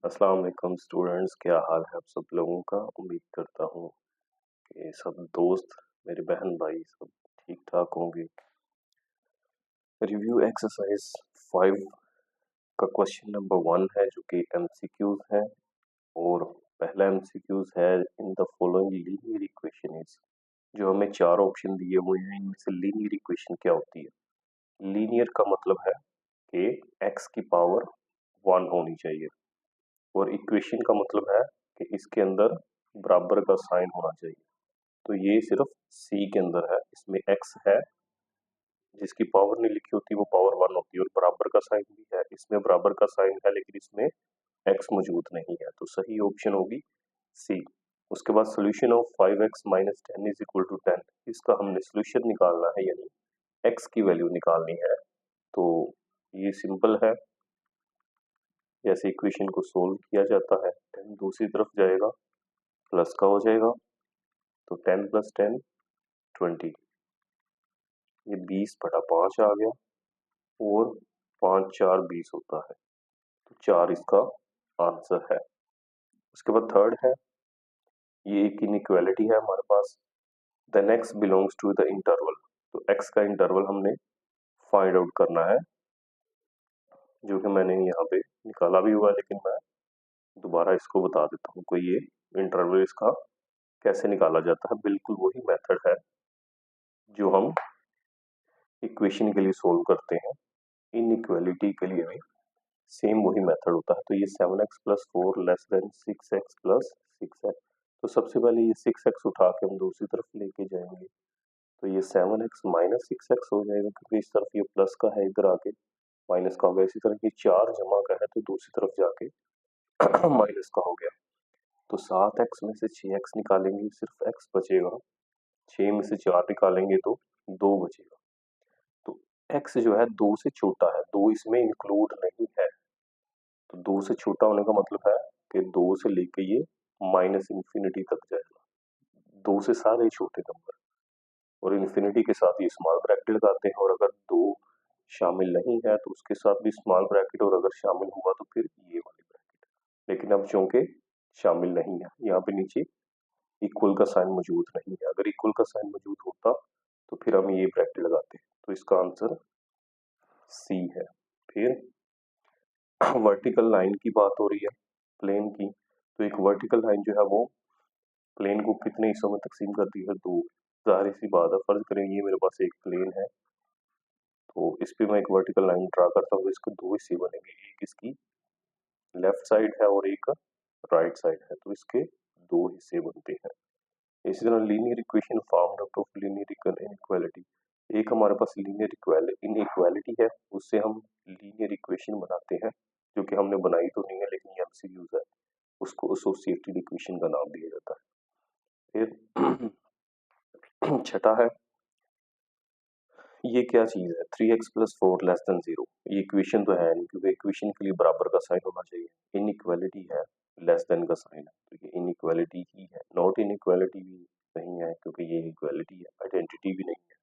अस्सलाम वालेकुम स्टूडेंट्स, क्या हाल है आप सब लोगों का। उम्मीद करता हूँ कि सब दोस्त, मेरे बहन भाई सब ठीक ठाक होंगे। रिव्यू एक्सरसाइज 5 का क्वेश्चन नंबर 1 है जो कि एमसीक्यूज है। और पहला एमसीक्यूज है, in the following linear equation is. जो हमें चार ऑप्शन दिए हुए हैं, इनमें से लीनियर इक्वेशन क्या होती है। लीनियर का मतलब है कि एक्स की पावर 1 होनी चाहिए, और इक्वेशन का मतलब है कि इसके अंदर बराबर का साइन होना चाहिए। तो ये सिर्फ सी के अंदर है, इसमें एक्स है, जिसकी पावर नहीं लिखी होती वो पावर 1 होती है, और बराबर का साइन भी है, इसमें बराबर का साइन है लेकिन इसमें एक्स मौजूद नहीं है, तो सही ऑप्शन होगी सी। उसके बाद solution of 5x minus 10 is equal to 10, इसका हमने सोल्यूशन निकालना है, यानी एक्स की वैल्यू निकालनी है। तो ये सिंपल है, जैसे इक्वेशन को सोल्व किया जाता है, 10 दूसरी तरफ जाएगा, प्लस का हो जाएगा, तो 10 प्लस 10 20, ये 20/5 आ गया, और 5 4 20 होता है, तो 4 इसका आंसर है। उसके बाद थर्ड है, ये एक इनइक्वालिटी है हमारे पास, the x belongs to the interval. तो एक्स का इंटरवल हमने फाइंड आउट करना है, जो कि मैंने यहाँ पे निकाला भी हुआ है, लेकिन मैं दोबारा इसको बता देता हूँ कोई ये इंटरवल इसका कैसे निकाला जाता है। बिल्कुल वही मेथड है जो हम इक्वेशन के लिए सोल्व करते हैं, इनइक्वालिटी के लिए भी सेम वही मेथड होता है। तो ये 7x plus 4 less than 6x plus 6x, तो सबसे पहले ये 6x उठा के हम दूसरी तरफ लेके जाएंगे, तो ये 7x माइनस 6x हो जाएगा, क्योंकि इस तरफ ये प्लस का है, इधर आके माइनस का हो गया। इसी तरह ये 4 जमा का है, तो दूसरी तरफ जाके माइनस का हो गया। तो 7x में से 6x निकालेंगे, सिर्फ x बचेगा, 6 में से 4 निकालेंगे तो 2 बचेगा। तो x जो है 2 से छोटा है, 2 इसमें इंक्लूड नहीं है, तो 2 से छोटा होने का मतलब है कि 2 से लेके ये माइनस इंफिनिटी तक जाएगा, 2 से सारे छोटे नंबर, और इंफिनिटी के साथ ये स्मॉल ब्रैकेट लगाते हैं, और अगर 2 शामिल नहीं है तो उसके साथ भी स्मॉल ब्रैकेट, और अगर शामिल हुआ तो फिर ये वाली ब्रैकेट। लेकिन अब चूंकि शामिल नहीं है, यहाँ पे नीचे इक्वल का साइन मौजूद नहीं है, अगर इक्वल का साइन मौजूद होता तो फिर हम ये ब्रैकेट लगाते, तो इसका आंसर सी है। फिर वर्टिकल लाइन की बात हो रही है, प्लेन की, तो एक वर्टिकल लाइन जो है वो प्लेन को कितने हिस्सों में तकसीम करती है, दो। जाहिर सी बात है, फर्ज करें ये मेरे पास एक प्लेन है, तो इस पे मैं एक वर्टिकल लाइन ड्रा करता हूँ, इसके दो हिस्से बनेंगे, एक इसकी लेफ्ट साइड है और एक राइट साइड है, तो इसके दो हिस्से बनते हैं। इसी तरह linear equation formed out of linear inequality, एक हमारे पास लीनियर इनइक्वालिटी है, उससे हम लीनियर इक्वेशन बनाते हैं, जो कि हमने बनाई तो नहीं है लेकिन ये एमसीक्यूज है, उसको एसोसिएटेड इक्वेशन का नाम दिया जाता है। फिर छठा है, ये क्या चीज है, 3x प्लस 4 लेस देन 0, ये इक्वेशन तो है नहीं, क्योंकि इक्वेशन के लिए बराबर का साइन होना चाहिए। इनइक्वालिटी है, लेस देन का साइन है, तो ये इनइक्वालिटी ही है, नॉट इनइक्वालिटी भी नहीं है, क्योंकि ये इक्वालिटी है, आइडेंटिटी भी नहीं है।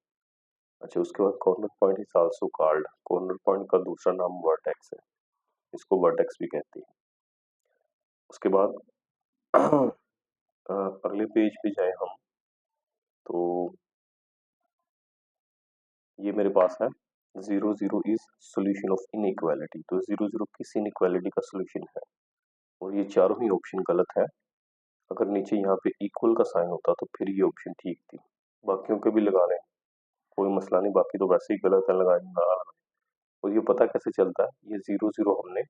अच्छा, उसके बाद corner point is also called, corner point का दूसरा नाम वर्टेक्स है, इसको वर्टेक्स भी कहते हैं। उसके बाद अगले पेज पे जाए हम, तो ये मेरे पास है 0 0 इज सोल्यूशन ऑफ इनइक्वालिटी, तो 0 0 किस इनइक्वालिटी का सोल्यूशन है, और ये चारों ही ऑप्शन गलत है। अगर नीचे यहाँ पे इक्वल का साइन होता तो फिर ये ऑप्शन ठीक थी, बाकियों के भी लगा लें, कोई मसला नहीं, बाकी तो वैसे ही गलत है, लगाए। और ये पता कैसे चलता है, ये 0 0 हमने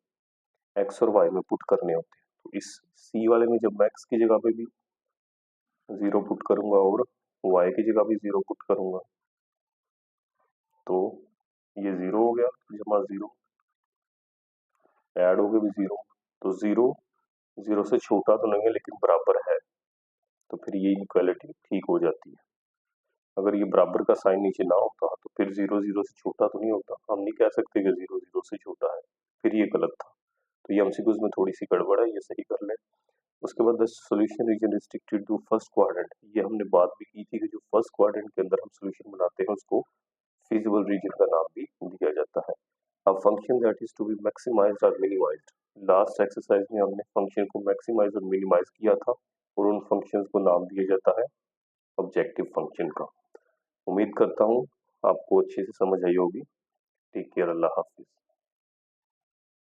एक्स और वाई में पुट करने होते हैं, तो इस सी वाले में जब मैं एक्स की जगह पे भी 0 पुट करूंगा और वाई की जगह भी 0 पुट करूंगा, तो ये 0 हो गया, जमा 0, ऐड हो गया भी 0, तो 0 0 से छोटा तो नहीं है लेकिन बराबर है, तो फिर ये इनइक्वालिटी ठीक हो जाती है। अगर ये बराबर का साइन नीचे ना होता तो फिर 0 0 से छोटा तो नहीं होता, हम नहीं कह सकते कि 0 0 से छोटा है, फिर ये गलत था। तो ये एमसीक्यूज में थोड़ी सी गड़बड़ है, ये सही कर लें। उसके बाद the solution region restricted to first quadrant, ये हमने बात भी की थी कि जो फर्स्ट क्वाड्रेंट के अंदर हम सॉल्यूशन बनाते हैं उसको फिजिबल रीजन का नाम भी दिया जाता है। A function that is to be maximized और मिनिमाइज्ड। लास्ट एक्सरसाइज में हमने फंक्शन को मैक्सिमाइज और मिनिमाइज किया था और उन फंक्शंस को नाम दिया जाता है ऑब्जेक्टिव फंक्शन का। उम्मीद करता हूँ आपको अच्छे से समझ आई होगी। टेक केयर, अल्लाह हाफिज।